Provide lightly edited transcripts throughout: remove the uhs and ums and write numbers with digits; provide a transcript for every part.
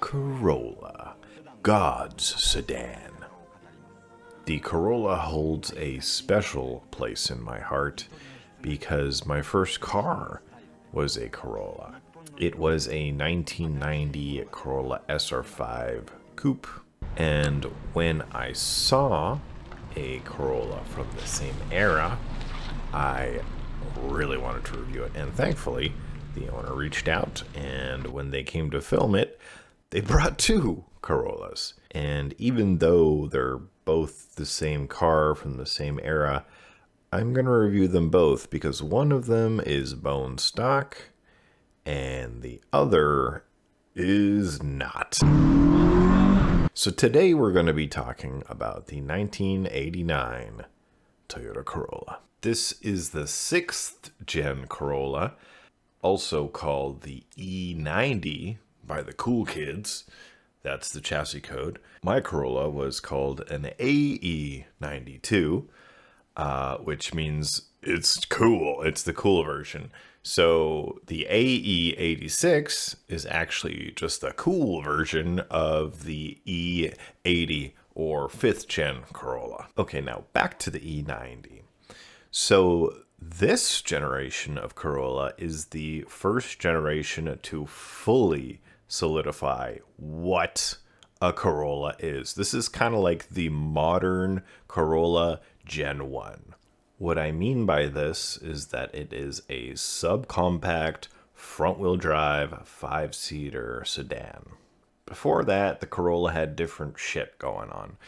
Corolla, God's sedan. The Corolla holds a special place in my heart because my first car was a Corolla. It was a 1990 Corolla SR5 coupe, and when I saw a Corolla from the same era, I really wanted to review it, and thankfully the owner reached out, and when they came to film it, they brought two Corollas. And even though they're both the same car from the same era, I'm going to review them both because one of them is bone stock and the other is not. So today we're going to be talking about the 1989 Toyota Corolla. This is the 6th gen Corolla, also called the E90 by the cool kids. That's the chassis code. My Corolla was called an AE92, which means it's cool. It's the cool version. So the AE86 is actually just the cool version of the E80 or 5th gen Corolla. Okay, now back to the E90. So this generation of Corolla is the first generation to fully solidify what a Corolla is. This is kind of like the modern Corolla Gen 1. What I mean by this is that it is a subcompact, front-wheel drive, 5-seater sedan. Before that, the Corolla had different shit going on.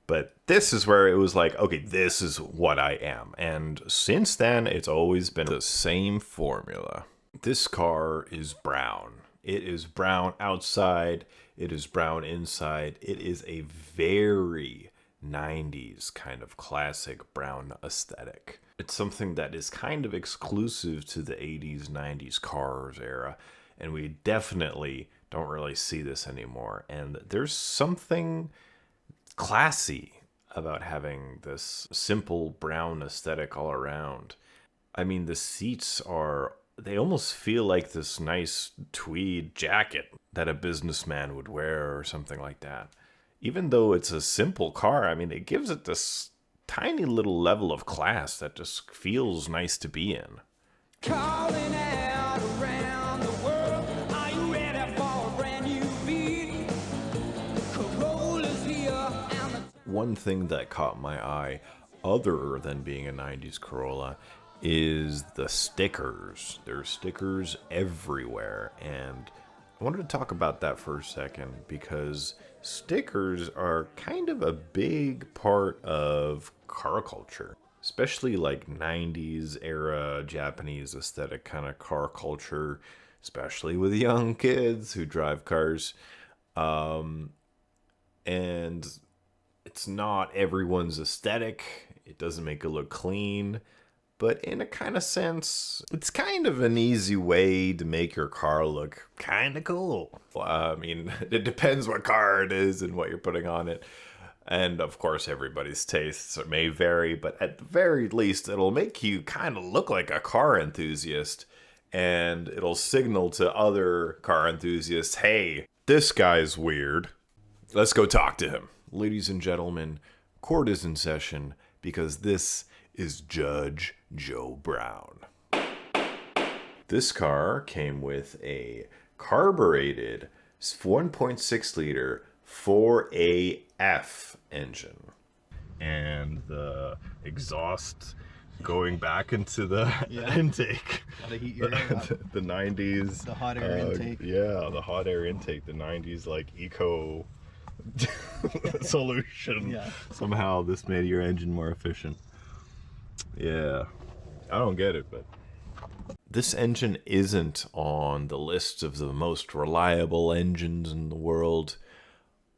But this is where it was like, okay, this is what I am. And since then, it's always been the same formula. This car is brown. It is brown outside. It is brown inside. It is a very 90s kind of classic brown aesthetic. It's something that is kind of exclusive to the 80s, 90s cars era. And we definitely don't really see this anymore. And there's something classy about having this simple brown aesthetic all around. I mean, the seats they almost feel like this nice tweed jacket that a businessman would wear or something like that. Even though it's a simple car, I mean, it gives it this tiny little level of class that just feels nice to be in. Calling out around the world, are you ready for a brand new beat? Corolla's here and the... One thing that caught my eye, other than being a 90s Corolla, is the stickers. There's stickers everywhere, and I wanted to talk about that for a second because stickers are kind of a big part of car culture, especially like 90s era Japanese aesthetic kind of car culture, especially with young kids who drive cars. And it's not everyone's aesthetic. It doesn't make it look clean. But in a kind of sense, it's kind of an easy way to make your car look kind of cool. I mean, it depends what car it is and what you're putting on it. And of course, everybody's tastes may vary, but at the very least, it'll make you kind of look like a car enthusiast. And it'll signal to other car enthusiasts, hey, this guy's weird. Let's go talk to him. Ladies and gentlemen, court is in session because this is Judge Joe Brown. This car came with a carbureted 1.6 liter 4AF engine. And the exhaust going back into the intake. Gotta heat your air up. The 90s. The hot air intake. Yeah, the hot air intake. The 90s like eco solution. Yeah. Somehow this made your engine more efficient. Yeah, I don't get it, but this engine isn't on the list of the most reliable engines in the world,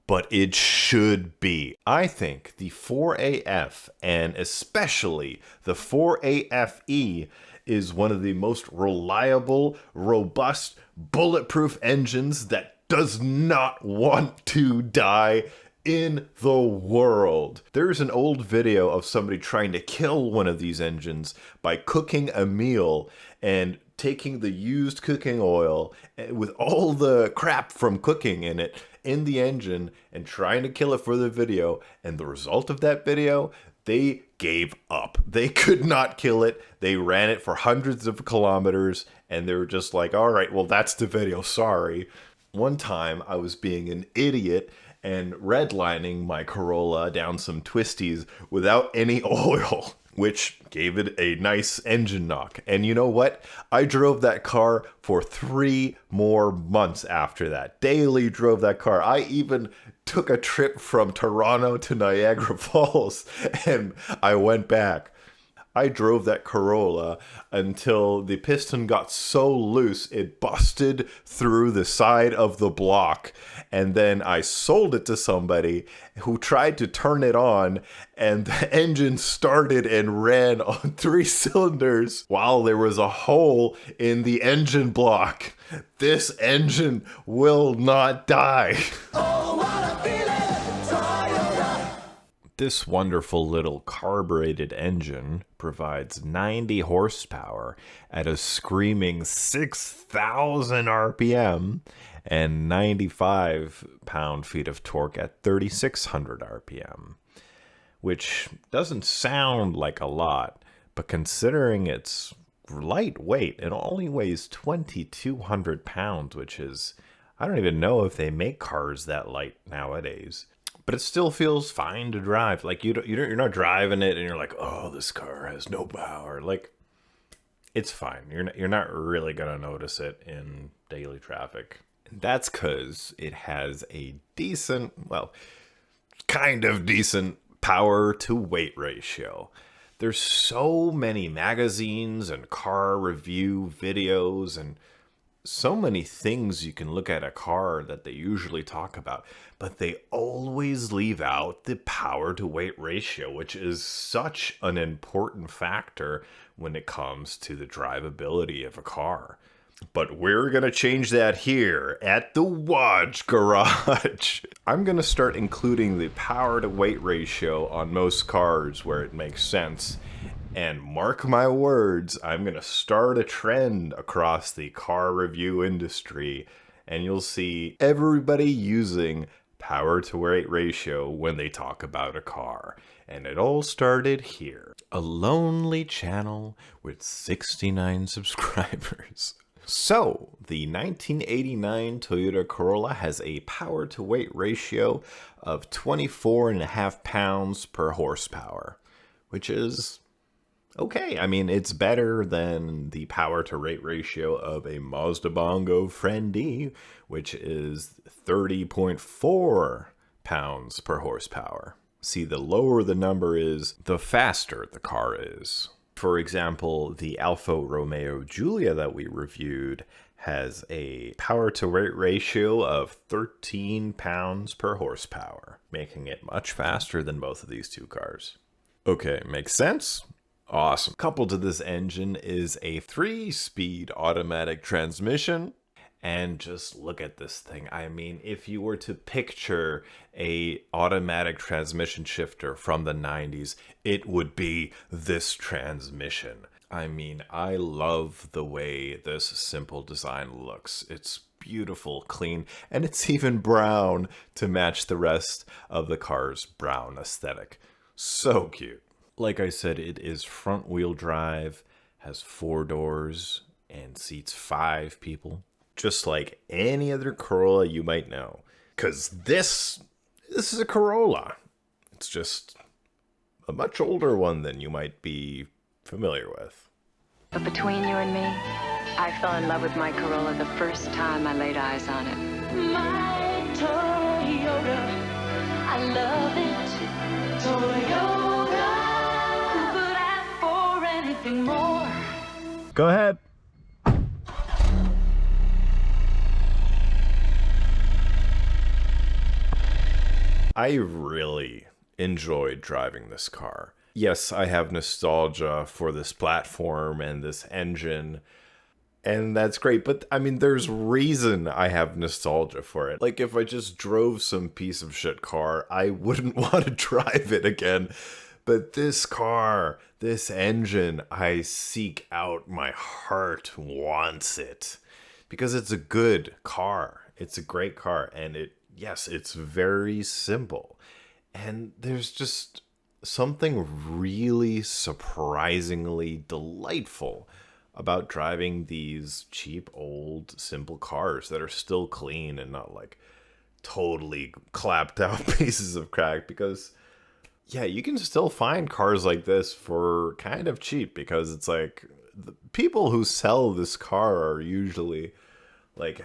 but it should be. I think the 4AF, and especially the 4AFE, is one of the most reliable, robust, bulletproof engines that does not want to die in the world. There's an old video of somebody trying to kill one of these engines by cooking a meal and taking the used cooking oil with all the crap from cooking in it in the engine and trying to kill it for the video. And the result of that video, they gave up. They could not kill it. They ran it for hundreds of kilometers and they were just like, all right, well, that's the video. Sorry. One time I was being an idiot and redlining my Corolla down some twisties without any oil, which gave it a nice engine knock. And you know what? I drove that car for 3 more months after that. Daily drove that car. I even took a trip from Toronto to Niagara Falls and I went back. I drove that Corolla until the piston got so loose it busted through the side of the block. And then I sold it to somebody who tried to turn it on and the engine started and ran on 3 cylinders while there was a hole in the engine block. This engine will not die. Oh, what a feeling, Toyota. This wonderful little carbureted engine provides 90 horsepower at a screaming 6,000 RPM and 95 pound-feet of torque at 3,600 RPM, which doesn't sound like a lot, but considering it's lightweight, it only weighs 2,200 pounds, which is, I don't even know if they make cars that light nowadays. But it still feels fine to drive. Like you're not driving it and you're like, oh, this car has no power. Like, it's fine. You're not really gonna notice it in daily traffic. And that's because it has a decent, well, kind of decent power to weight ratio. There's so many magazines and car review videos and so many things you can look at a car that they usually talk about, but they always leave out the power to weight ratio, which is such an important factor when it comes to the drivability of a car. But we're going to change that here at the Watch Garage. I'm going to start including the power to weight ratio on most cars where it makes sense. And mark my words, I'm going to start a trend across the car review industry. And you'll see everybody using power to weight ratio when they talk about a car. And it all started here. A lonely channel with 69 subscribers. So, the 1989 Toyota Corolla has a power to weight ratio of 24.5 pounds per horsepower, which is okay. I mean, it's better than the power to weight ratio of a Mazda Bongo Friendly, which is 30.4 pounds per horsepower. See, the lower the number is, the faster the car is. For example, the Alfa Romeo Giulia that we reviewed has a power to weight ratio of 13 pounds per horsepower, making it much faster than both of these two cars. Okay, makes sense? Awesome. Coupled to this engine is a 3-speed automatic transmission. And just look at this thing. I mean, if you were to picture a automatic transmission shifter from the 90s, it would be this transmission. I mean, I love the way this simple design looks. It's beautiful, clean, and it's even brown to match the rest of the car's brown aesthetic. So cute. Like I said, it is front-wheel drive, has 4 doors, and seats 5 people. Just like any other Corolla you might know. Because this is a Corolla. It's just a much older one than you might be familiar with. But between you and me, I fell in love with my Corolla the first time I laid eyes on it. My Toyota, I love it. Toyota, who could ask for anything more? Go ahead. I really enjoyed driving this car. Yes, I have nostalgia for this platform and this engine, and that's great, but I mean, there's reason I have nostalgia for it. Like, if I just drove some piece of shit car, I wouldn't want to drive it again. But this car, this engine, I seek out. My heart wants it because it's a good car. It's a great car. And it's very simple. And there's just something really surprisingly delightful about driving these cheap, old, simple cars that are still clean and not like totally clapped out pieces of crack. Because, yeah, you can still find cars like this for kind of cheap because it's like the people who sell this car are usually like,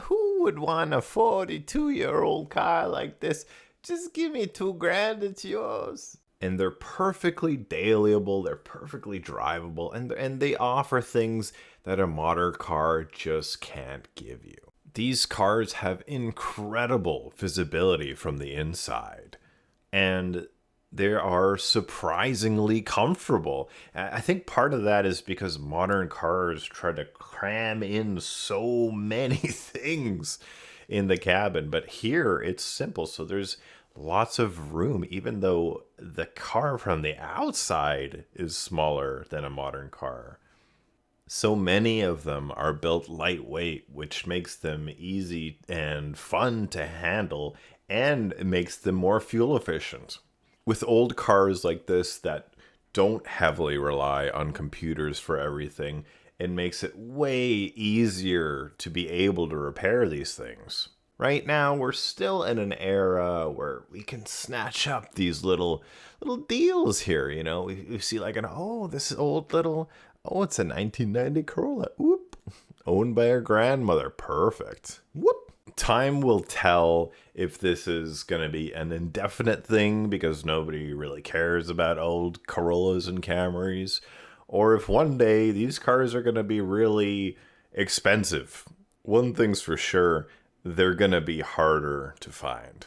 who would want a 42-year-old car like this? Just give me $2,000, it's yours. And they're perfectly dailyable, they're perfectly drivable, and they offer things that a modern car just can't give you. These cars have incredible visibility from the inside, and they are surprisingly comfortable. I think part of that is because modern cars try to cram in so many things in the cabin, but here it's simple. So there's lots of room, even though the car from the outside is smaller than a modern car. So many of them are built lightweight, which makes them easy and fun to handle, and it makes them more fuel efficient. With old cars like this that don't heavily rely on computers for everything, it makes it way easier to be able to repair these things. Right now, we're still in an era where we can snatch up these little deals here. You know, we see like this old little, it's a 1990 Corolla. Whoop. Owned by our grandmother. Perfect. Whoop. Time will tell if this is going to be an indefinite thing because nobody really cares about old Corollas and Camrys, or if one day these cars are going to be really expensive. One thing's for sure, they're going to be harder to find.